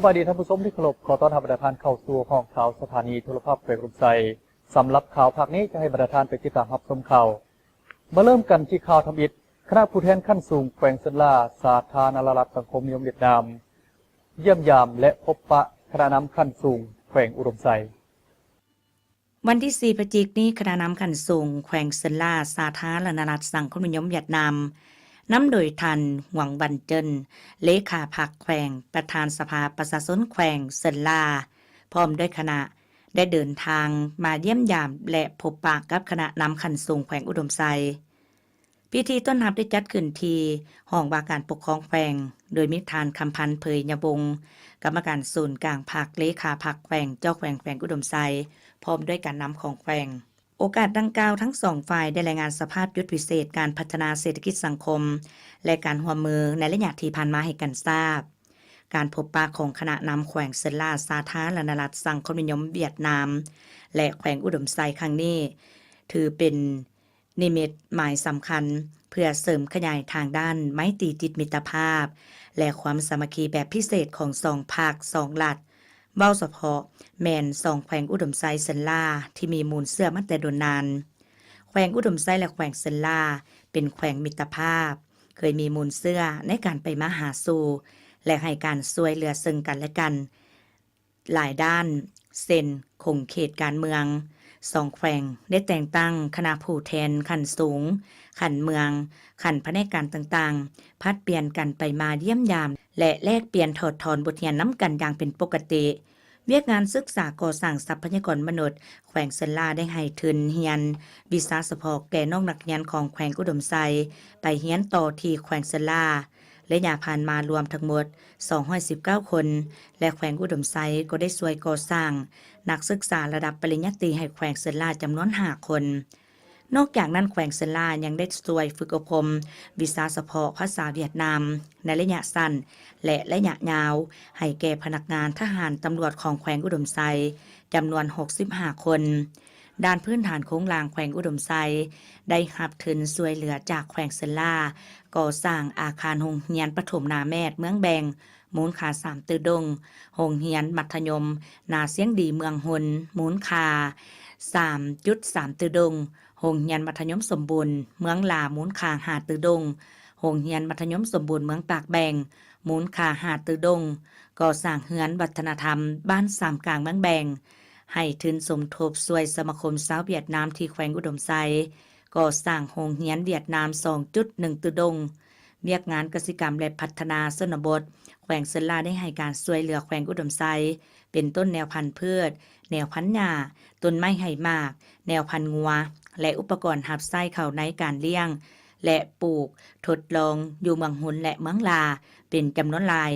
บายดีท่านผู้ชมที่เคารพขอต้อนรับประธานเข้าสู่ห้องข่าวสถานีโทรภาพแขวงอุดมไซสำหรับข่าวภาคนี้จะให้ประธานไปติดตามรับชมข่าวมาเริ่มกันที่ข่าวทำอิฐคณะผู้แทนขั้นสูงแขวงเซนลาสาธารณรัฐสังคมนิยมเวียดนามเยี่ยมยามและพบปะคณะนำขั้นสูงแขวงอุดมไซวันที่ 4 พฤศจิกายนนี้คณะนำขั้นสูงแขวงเซนลาสาธารณรัฐสังคมนิยมเวียดนามนำโดยทันหวังบันเจินเลขาพรรคแขวงประธานสภาประชาชนแขวงเซนลาพร้อมด้วยคณะได้เดินทางมาเยี่ยมยามและพบปะกับคณะนำขั้นสูงแขวงอุดมไซพิธีต้อนรับได้จัดขึ้นที่ห้องว่าการปกครองแขวงโดยมีทานคำพันธ์เผยยบงกรรมการศูนย์กลางพรรคเลขาพรรคแขวงเจ้าแขวงอุดมไซพร้อมด้วยการนำของแขวงโอกาสดังกล่าวทั้งสองฝ่ายได้รายงานสภาพยุทธวิเศษการพัฒนาเศรษฐกิจสังคมและการร่วมมือในระยะที่ผ่านมาให้กันทราบการพบปะของคณะนำแขวงเซนลาสาธารณรัฐสังคมนิยมเวียดนามและแขวงอุดมไซครั้งนี้ถือเป็นนิมิตหมายสำคัญเพื่อเสริมขยายทางด้านไมตรีจิตมิตรภาพและความสามัคคีแบบพิเศษของสองภาคสองรัฐเว้าเฉพาะแม่นสองแขวงอุดมไซเซนลาที่มีมูลเสื่อมาแต่โดนนานแขวงอุดมไซและแขวงเซนลาเป็นแขวงมิตรภาพเคยมีมูลเสื่อในการไปมาหาสู่และให้การช่วยเหลือซึ่งกันและกันหลายด้านเส้นคงเขตการเมืองสองแขวงได้แต่งตั้งคณะผู้แทนขั้นสูงขั้นเมืองขั้นแผนกการต่างๆพัดเปลี่ยนกันไปมาเยี่ยมยามและแลกเปลี่ยนถอดถอนบทเรียนน้ำกันอย่างเป็นปกติเวียกงานศึกษาก่อสร้างทรัพยากรมนุษย์แขวงเซนลาได้ให้ทุนเรียนวิชาเฉพาะแก่น้องนักเรียนของแขวงอุดมไซไปเรียนต่อที่แขวงเซนลาและยาผ่านมารวมทั้งหมด219คนและแขวงอุดมไซก็ได้ช่วยก่อสร้างนักศึกษาระดับปริญญาตรีให้แขวงเซนลาจำนวน5คนนอกจากนั้นแขวงเซนลายังได้ช่วยฝึกอบรมวิชาเฉพาะภาษาเวียดนามในระยะสั้นและระยะยาวให้แก่พนักงานทหารตำรวจของแขวงอุดมไซจำนวน65คนด้านพื้นฐานโครงสร้างแขวงอุดมไซได้รับทุนช่วยเหลือจากแขวงเซนลาก่อสร้างอาคารโรงเรียนประถมนาแมดเมืองแบงมูลค่า3ตือดงโรงเรียนมัธยมนาเสียงดีเมืองหนมูลค่า 3.3 ตือดงโรงเรียนมัธยมสมบูรณ์เมืองลามูลค่า5ตือดงโรงเรียนมัธยมสมบูรณ์เมืองปากแบงมูลค่า5ตือดงก่อสร้างเฮือนวัฒนธรรมบ้านสามกลางเมืองแบงให้ทุนสมทบช่วยสมาคมชาวเวียดนามที่แขวงอุดมไซก่อสร้างโรงเรียนเวียดนาม 2.1 ตือดงเวียกงานกสิกรรมและพัฒนาชนบทแขวงเซนลาได้ให้การช่วยเหลือแขวงอุดมไซเป็นต้นแนวพันธุ์พืชแนวพันธุ์หญ้าต้นไม้ไหหมากแนวพันธุ์งัวและอุปกรณ์หับไส้เข้าในการเลี้ยงและปลูกทดลองอยู่เมืองหุนและเมืองลาเป็นจำนวนหลาย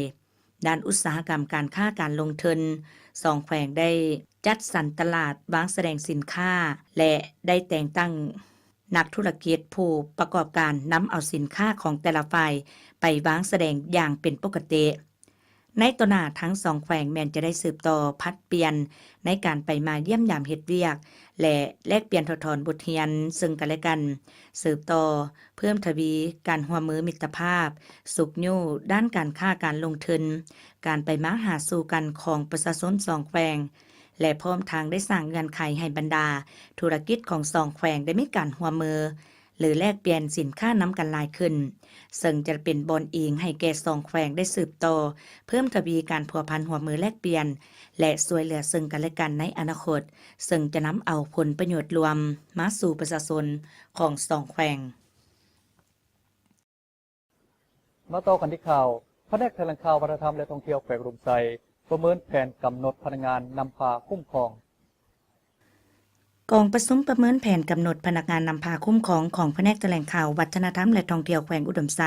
ด้านอุตสาหกรรมการค้าการลงทุนสองแขวงได้จัดสรรตลาดวางแสดงสินค้าและได้แต่งตั้งนักธุรกิจผู้ประกอบการนำเอาสินค้าของแต่ละฝ่ายไปวางแสดงอย่างเป็นปกติในต่อหน้าทั้งสองแขวงแม้นจะได้สืบต่อพัดเปลี่ยนในการไปมาเยี่ยมยามเฮ็ดเวียกและแลกเปลี่ยนถอดถอนบทเรียนซึ่งกันและกันสืบต่อเพิ่มทวีการร่วมมือมิตรภาพสุขอยู่ด้านการค้าการลงทุนการไปมาหาสู่กันของประชาชนสองแขวงและพร้อมทางได้สร้างเงื่อนไขให้บรรดาธุรกิจของสองแขวงได้มีการร่วมมือหรือแลกเปลี่ยนสินค้านำกันหลายขึ้นซึ่งจะเป็นบอนอิงให้แก่สองแขวงได้สืบต่อเพิ่มทวีการพัวพันร่วมมือแลกเปลี่ยนและช่วยเหลือซึ่งกันและกันในอนาคตซึ่งจะนำเอาผลประโยชน์รวมมาสู่ประชาชนของสองแขวงมาต่อกันที่ข่าวแผนกแถลงข่าววัฒนธรรมและท่องเที่ยวแขวงอุดมไซประเมินแผนกำหนดพนักงานนำพาคุ้มครองกองประชุมประเมินแผนกำหนดพนักงานนำพาคุ้มครองของแผนกแถลงข่าววัฒนธรรมและท่องเที่ยวแขวงอุดมไซ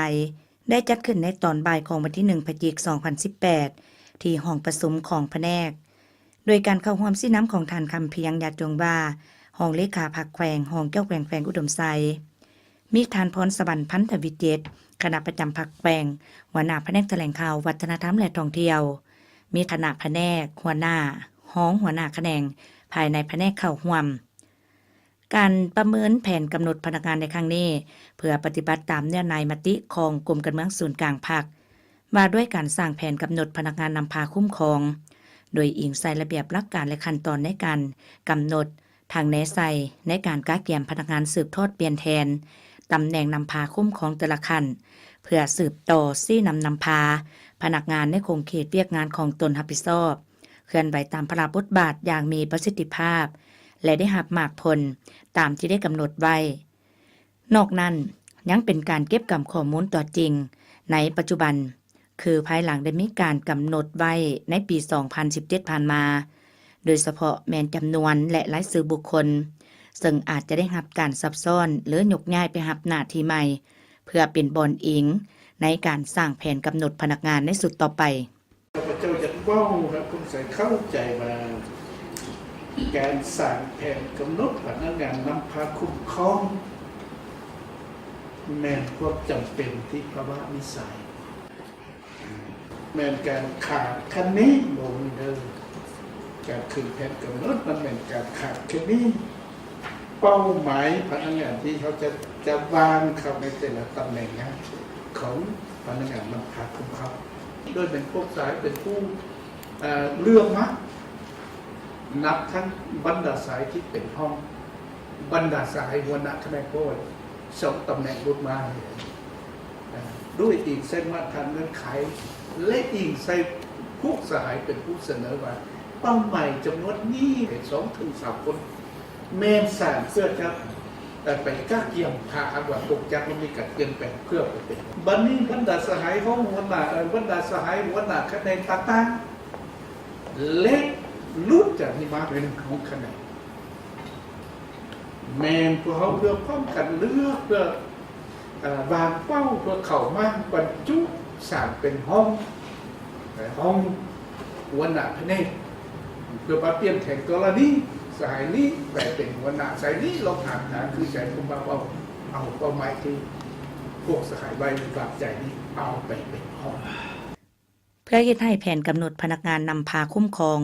ได้จัดขึ้นในตอนบ่ายของวันที่1 พฤศจิกายน 2018ที่ห้องประชุมของแผนกโดยการเข้าร่วมสิน้ำของทานคำเพียงญาติจงว่าห้องเลขาพรรคแขวงห้องเจ้าแขวงแขวงอุดมไซมีทานพรสวรรค์พันธวิจิตรคณะประจำพรรคแขวงหัวหน้าแผนกแถลงข่าววัฒนธรรมและท่องเที่ยวมีคณะแผนกหัวหน้าห้องหัวหน้าแขนงภายในแผนกเข้าร่วมการประเมินแผนกำหนดพนักงานในครั้งนี้เพื่อปฏิบัติตามเนื้อในมติของกรมการเมืองศูนย์กลางพรรค ว่าด้วยการสร้างแผนกำหนดพนักงานนำพาคุ้มครอง โดยอิงใส่ระเบียบหลักการและขั้นตอนในการกำหนดทางแนะใส่ในการก้าเกี่ยมพนักงานสืบทอดเปลี่ยนแทนตำแหน่งนำพาคุ้มครองแต่ละขั้นเพื่อสืบต่อซี่นำพาพนักงานในคงเขตเวียกงานของตนรับผิดชอบเคลื่อนไหวตามพระราชบทบาทอย่างมีประสิทธิภาพและได้รับมากผลตามที่ได้กำหนดไว้นอกนั้นยังเป็นการเก็บกำข้อมูลต่อจริงในปัจจุบันคือภายหลังได้มีการกำหนดไว้ในปี 2017 ผ่านมาโดยเฉพาะแม่นจำนวนและรายชื่อบุคคลซึ่งอาจจะได้รับการซับซ้อนหรือยกย้ายไปรับหน้าที่ใหม่เพื่อเป็นบอนอิงในการสร้างแผนกำหนดพนักงานในสุดต่อไปข้าพเจ้าจะเว้าครับคุณใส่เข้าใจว่าการสร้างแผนกำหนดพนักงานนำพาคุ้มครองแม่นความจำเป็นที่ภาวะนิสัยแม่นการขาดคะแนนลงเดิมการขึ้นแผนกำหนดมันเป็นการขาดคะแนนเป้าหมายพนักงานที่เขาจะวางเข้าในแต่ละตำแหน่งงานของพนักงานนำพาคุ้มครองโดยเป็นพวกสายเป็นผู้เลือกมัดนับทั้งบรรดาสายที่เป็นห้องบรรดาสายหัวหน้าคณะโค้ดสองตำแหน่งบุตรมาด้วยอีกเส้นมาทางเงื่อนไขและอีกใส่พวกสายเป็นผู้เสนอว่าเป้าหมายจำนวนนี้เป็น2-3 คนแม่นสารเพื่อจะไปก้าเกี่ยมพาอันว่าตกจากมันมีการเปลี่ยนแปลงเพื่อไปเป็นบันนี้บรรดาสหายของหัวหน้าบรรดาสหายหัวหน้าคะแนนต่างๆเล็กลุดจากนี้มาเป็นของคะแนนแมนพวกเขาเพื่อป้องกันเลือกเพื่อวางเป้าเพื่อเข่ามาบรรจุสารเป็นห้องหัวหน้าคะแนนเพื่อมาเปลี่ยนแข่งกรณีสายนี้ไปเป็นหัวหน้าสายนี้ลองหาคือสายคุมบ้าเอาเป้าหมายที่พวกสหายไว้ฝากใจนี้เอาไปเป็นห้องเพื่อเฮ็ดให้แผนกำหนดพนักงานนำพาคุ้มครอง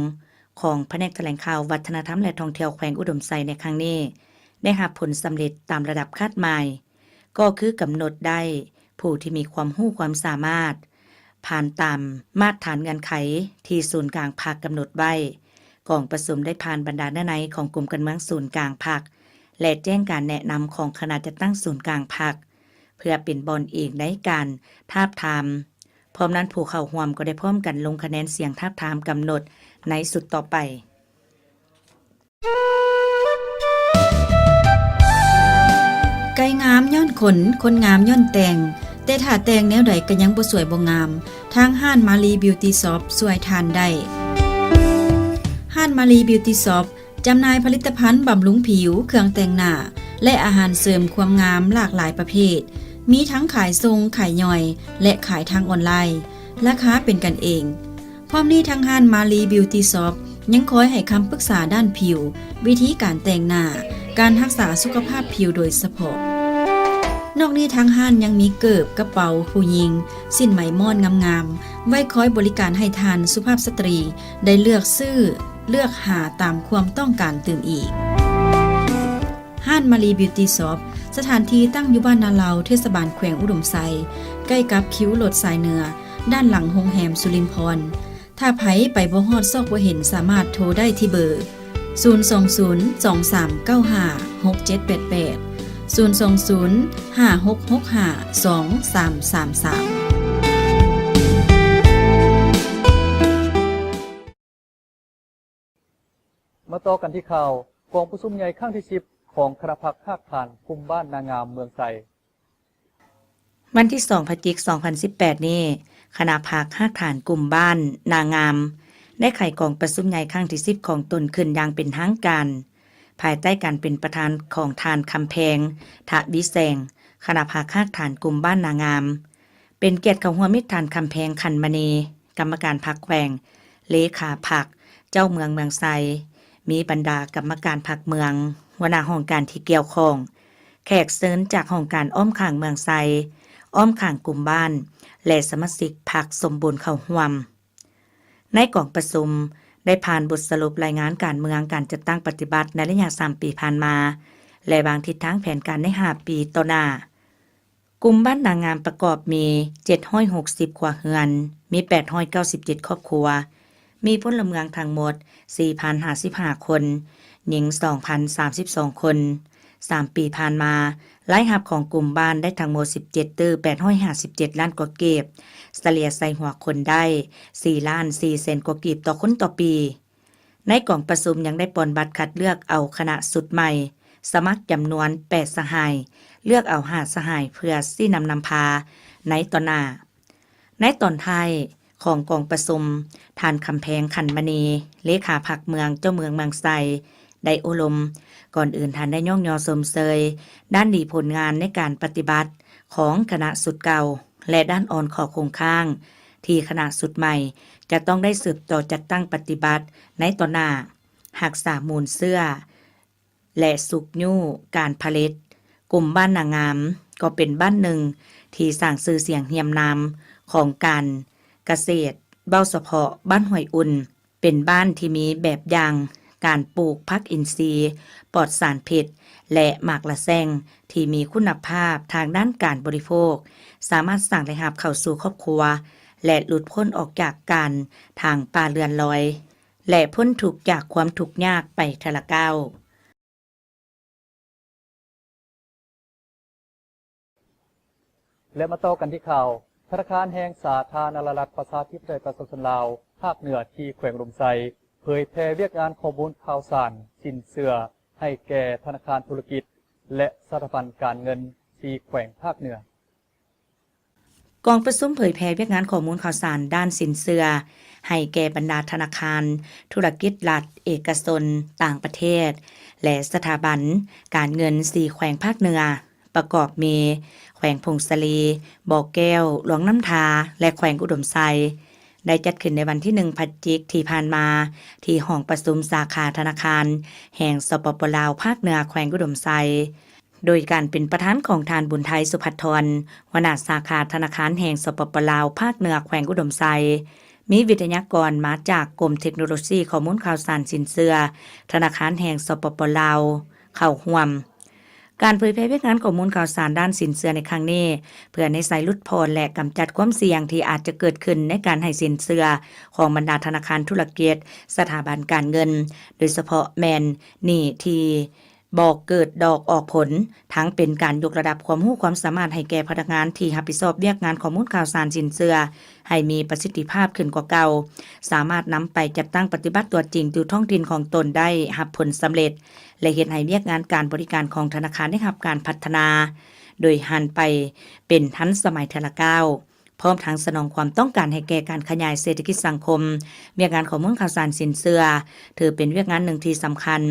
ของแผนกแถลงข่าววัฒนธรรมและท่องเที่ยวแขวงอุดมไซในครั้งนี้ได้รับผลสำเร็จตามระดับคาดหมายก็คือกำหนดได้ผู้ที่มีความรู้ความสามารถผ่านตามมาตรฐานเงื่อนไขที่ศูนย์กลางภาคกำหนดไว้กองประชุมได้ผ่านบรรดาเนื้อในของกลุ่มการเมืองศูนย์กลางภาคและแจ้งการแนะนำของคณะจัดตั้งศูนย์กลางภาคเพื่อเป็นบอนอีกในการทาบทามพร้อมนั้นผู้เข้าร่วมก็ได้พร้อมกันลงคะแนนเสียงทาบทามกำหนดในสุดต่อไปไก่งามย้อนขนคนงามย้อนแต่งแต่ถ้าแต่งแนวใดก็ยังบ่สวยบ่งามทางห้านมาลีบิวตี้ช็อปสวยทานได้ห้านมาลีบิวตี้ช็อปจำหน่ายผลิตภัณฑ์บำรุงผิวเครื่องแต่งหน้าและอาหารเสริมความงามหลากหลายประเภทมีทั้งขายทรงขายย่อยและขายทางออนไลน์ราคาเป็นกันเองพร้อมนี้ทางห้านมาลีบิวตี้ช็อปยังคอยให้คำปรึกษาด้านผิววิธีการแต่งหน้าการรักษาสุขภาพผิวโดยเฉพาะนอกนี้ทางห้านยังมีเกิบกระเป๋าผู้หญิงสินไหมม่อนงามๆไว้คอยบริการให้ทานสุภาพสตรีได้เลือกซื้อเลือกหาตามความต้องการตื่นอีกห้านมารีบิวตี้ช็อปสถานที่ตั้งอยู่บ้านนาลาวเทศบาลแขวงอุดมไซใกล้กับคิ้วรถสายเหนือด้านหลังโรงแรมสุรินทร์พรถ้าไผไปบ่ฮอดซอกบ่เห็นสามารถโทรได้ที่เบอร์02023956788 02056652333มาต่อกันที่ข่าวกองประชุมใหญ่ครั้งที่10ของคณะพรรคภาคฐานคุมบ้านนางามเมืองไซวันที่2พฤศจิกายน 2018 นี้คณะพรรคภาคฐานกลุ่มบ้านนางามได้ไขกองประชุมใหญ่ครั้งที่10ของตนขึ้นอย่างเป็นทางการภายใต้การเป็นประธานของทานคำแพงทะวิแสงคณะพรรคภาคฐานกลุ่มบ้านนางามเป็นเกียรติของหัวมิตรทานคำแพงขันมณีกรรมการพรรคแขวงเลขาพรรคเจ้าเมืองเมืองไซมีบรรดากรรมการพรรคเมืองหัวหน้าห้องการที่เกี่ยวข้องแขกเชิญจากห้องการอ้อมข้างเมืองไซอ้อมข้างกลุ่มบ้านและสมาชิกพรรคสมบูรณ์เข้าร่วมในกองประชุมได้ผ่านบทสรุปรายงานการเมืองการจัดตั้งปฏิบัติในระยะ3 ปีผ่านมาและบางทิศทางแผนการใน5 ปีต่อหน้า กลุ่มบ้านนางงามประกอบมี760ครัวเรือนมี897ครอบครัวมีพลเมืองทั้งหมด 4,055 คนหญิง 2,032 คน3ปีผ่านมารายรับของกลุ่มบ้านได้ทั้งหมด17ตื้อ857ล้านกว่ากีบเฉลี่ยใส่หัวคนได้4ล้าน4แสนกว่ากีบต่อคนต่อปีในกล่องประชุมยังได้ปอนบัตรคัดเลือกเอาคณะสุดใหม่สมัครจำนวน8สหายเลือกเอา5สหายเพื่อสินำพาในตอนหน้าในตอนท้ายของกองประชุมท่านคำแพงขันมณีเลขาพรรคเมืองเจ้าเมืองเมืองไซได้อบรมก่อนอื่นท่านได้ย่องยอสมเสยด้านดีผลงานในการปฏิบัติของคณะสุดเก่าและด้านอ่อนขอคงข้างที่คณะสุดใหม่จะต้องได้สืบต่อจัดตั้งปฏิบัติในตอนหน้าหักษามูลเสื้อและสุกยู่การผลิตกลุ่มบ้านนางงามก็เป็นบ้านหนึ่งที่สร้างชื่อเสียงเฮียมนามของการเกษตรเบ้าเฉพาะบ้านห้วยอุ่นเป็นบ้านที่มีแบบอย่างการปลูกผักอินทรีย์ปลอดสารพิษและหมากละแซงที่มีคุณภาพทางด้านการบริโภคสามารถสร้างรายรับเข้าสู่ครอบครัวและหลุดพ้นออกจากการทางป่าเรือนลอยและพ้นทุกข์จากความทุกข์ยากไปทละก้าว และมาต่อกันที่ข่าวธนาคารแห่งสาธารณรัฐประชาธิปไตยประชาชนลาวภาคเหนือที่แขวงลมไซเผยแพร่เวียกงานข้อมูลข่าวสารสินเชื่อให้แก่ธนาคารธุรกิจและสถาบันการเงินที่แขวงภาคเหนือกองประชุมเผยแพร่เวียกงานข้อมูลข่าวสารด้านสินเชื่อให้แก่บรรดาธนาคารธุรกิจรัฐเอกชนต่างประเทศและสถาบันการเงิน4แขวงภาคเหนือประกอบมีแขวงพงศลีบ่อแก้วหลวงน้ำทาและแขวงอุดมไซได้จัดขึ้นในวันที่1พฤศจิกายนที่ผ่านมาที่ห้องประชุมสาขาธนาคารแห่งสปปลาวภาคเหนือแขวงอุดมไซโดยการเป็นประธานของทานบุญไทยสุภัทรหัวหน้าสาขาธนาคารแห่งสปปลาวภาคเหนือแขวงอุดมไซมีวิทยากรมาจากกรมเทคโนโลยีข้อมูลข่าวสารสินเชื่อธนาคารแห่งสปปลาวเข้าร่วมการเผยแพร่เวียกงานข้อมูลข่าวสารด้านสินเชื่อในครั้งนี้เพื่อในสายลดพรและกำจัดความเสี่ยงที่อาจจะเกิดขึ้นในการให้สินเชื่อของบรรดาธนาคารธุรกิจสถาบันการเงินโดยเฉพาะแมนนี่ที่บอกเกิดดอกออกผลทั้งเป็นการยกระดับความรู้ความสามารถให้แก่พนักงานที่รับผิดชอบเวียกงานข้อมูลข่าวสารสินเชื่อให้มีประสิทธิภาพขึ้นกว่าเก่าสามารถนำไปจัดตั้งปฏิบัติตัวจริงอยู่ท้องถิ่นของตนได้รับผลสำเร็จและเฮ็ดให้เวียกงานการบริการของธนาคารได้รับการพัฒนาโดยหันไปเป็นทันสมัยทละก้าวพร้อมทั้งสนองความต้องการให้แก่การขยายเศรษฐกิจสังคมเวียกงานข้อมูลข่าวสารสินเชื่อถือเป็นเวียกงานหนึ่งที่สำคัญ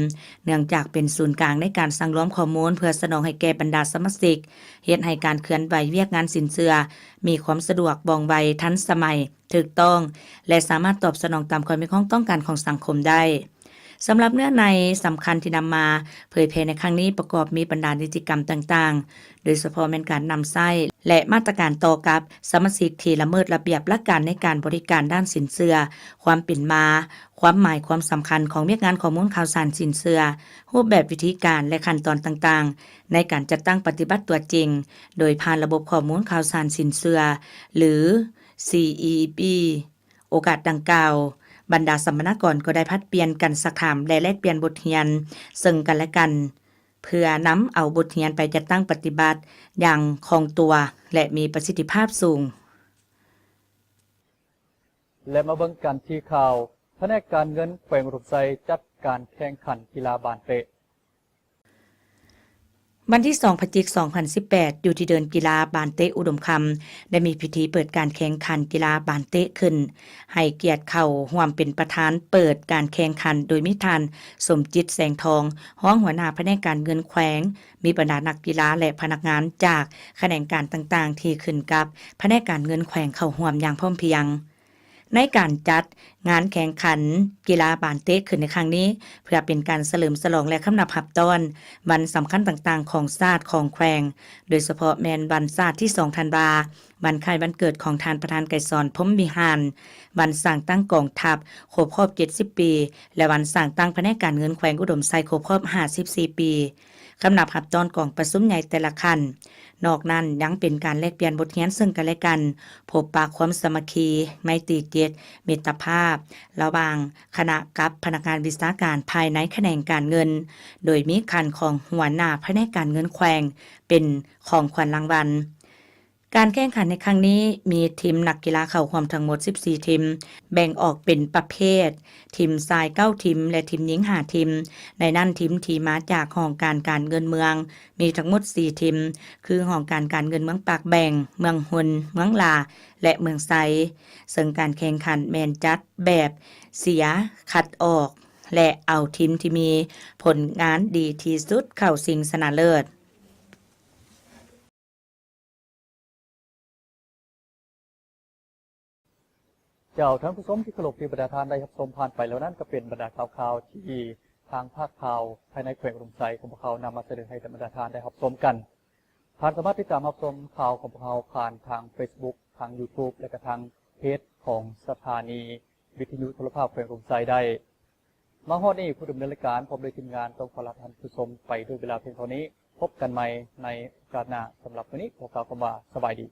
เนื่องจากเป็นศูนย์กลางในการสั่งรวมข้อมูลเพื่อสนองให้แก่บรรดาสมาชิกเฮ็ดให้การเคลื่อนไหวเวียกงานสินเชื่อมีความสะดวกว่องไวทันสมัยถูกต้องและสามารถตอบสนองตามความต้องการของสังคมได้สำหรับเนื้อในสำคัญที่นำมาเผยแพร่ในครั้งนี้ประกอบมีบรรดากิจกรรมต่างๆโดยเฉพาะเป็นการนำไส้และมาตรการต่อกับสมาชิกที่ละเมิดระเบียบหลักการในการบริการด้านสินเชื่อความเป็นมาความหมายความสำคัญของเวียกงานข้อมูลข่าวสารสินเชื่อรูปแบบวิธีการและขั้นตอนต่างๆในการจัดตั้งปฏิบัติตัวจริงโดยผ่านระบบข้อมูลข่าวสารสินเชื่อหรือ CEP โอกาสดังกล่าวบรรดาสัมมนากรก็ได้พัดเปลี่ยนกันสักถามและแลกเปลี่ยนบทเรียนซึ่งกันและกันเพื่อนำเอาบทเรียนไปจัดตั้งปฏิบัติอย่างคล่องตัวและมีประสิทธิภาพสูงและมาเบิ่งกันที่ข่าวแผนกการเงินแขวงอุดมไซจัดการแข่งขันกีฬาบานเตะวันที่2พฤศจิกายน2018อยู่ที่เดินกีฬาบานเตะอุดมคำได้มีพิธีเปิดการแข่งขันกีฬาบานเตะขึ้นให้เกียรติเข้าร่วมเป็นประธานเปิดการแข่งขันโดยมีท่านสมจิตแสงทองรองหัวหน้าแผนกการเงินแขวงมีบรรดานักกีฬาและพนักงานจากแขนงการต่างๆที่ขึ้นกับแผนกการเงินแขวงเข้าร่วมอย่างพร้อมเพรียงในการจัดงานแข่งขันกีฬาบานเตะขึ้นในครั้งนี้เพื่อเป็นการเฉลิมฉลองและคำนับรับต้อนวันสำคัญต่างๆของชาติของแขวงโดยเฉพาะแมนวันชาติที่2ธันวาคมวันคล้ายวันเกิดของท่านประธานไกรสอนพรหมวิหารวันสร้างตั้งกองทัพครบรอบ70ปีและวันสร้างตั้งแผนกการเงินแขวงอุดมไซครบรอบ54ปี กำนับหับตอนกองประสุมใหญ่แต่ละคันนอกนั้นยังเป็นการแลกเปลี่ยนบทเรียนซึ่งกันและกันพบปะความสามัคคีไมตรีจิตมิตรภาพระหว่างคณะกับพนักงานวิชาการภายในแขนงการเงินโดยมีคันของหัวหน้าแผนกการเงินแขวงเป็นของขวัญรางวัลการแข่งขันในครั้งนี้มีทีมนักกีฬาเข้าร่วมทั้งหมด14ทีมแบ่งออกเป็นประเภททีมชาย9ทีมและทีมหญิง5ทีมในนั้นทีมที่มาจากห้องการเงินเมืองมีทั้งหมด4ทีมคือห้องการเงินเมืองปากแบ่งเมืองหนเมืองลาและเมืองไซซึ่งการแข่งขันแมนจัดแบบเสียคัดออกและเอาทีมที่มีผลงานดีที่สุดเข้าชิงชนะเลิศเจ้าท่านผู้ชมที่เคารพที่บรรดาทานได้รับชมผ่านไปแล้วนั่นก็เป็นบรรดาข่าวที่ทางภาคข่าวภายในแขวงอุดมไซของพวกเขานำมาเสนอให้บรรดาทานได้รับชมกันท่านสามารถติดตามรับชมข่าวของพวกเขาผ่านทาง Facebook ทาง YouTube และก็ทางเพจของสถานีวิทยุโทรภาพแขวงอุดมไซได้มาฮอดนี้ผู้ดำเนินรายการผมโดยทีมงานต้องขอลาท่านผู้ชมไปด้วยเวลาเพียงเท่านี้พบกันใหม่ในโอกาสหน้าสำหรับวันนี้ขอกล่าวคำว่าสบายดี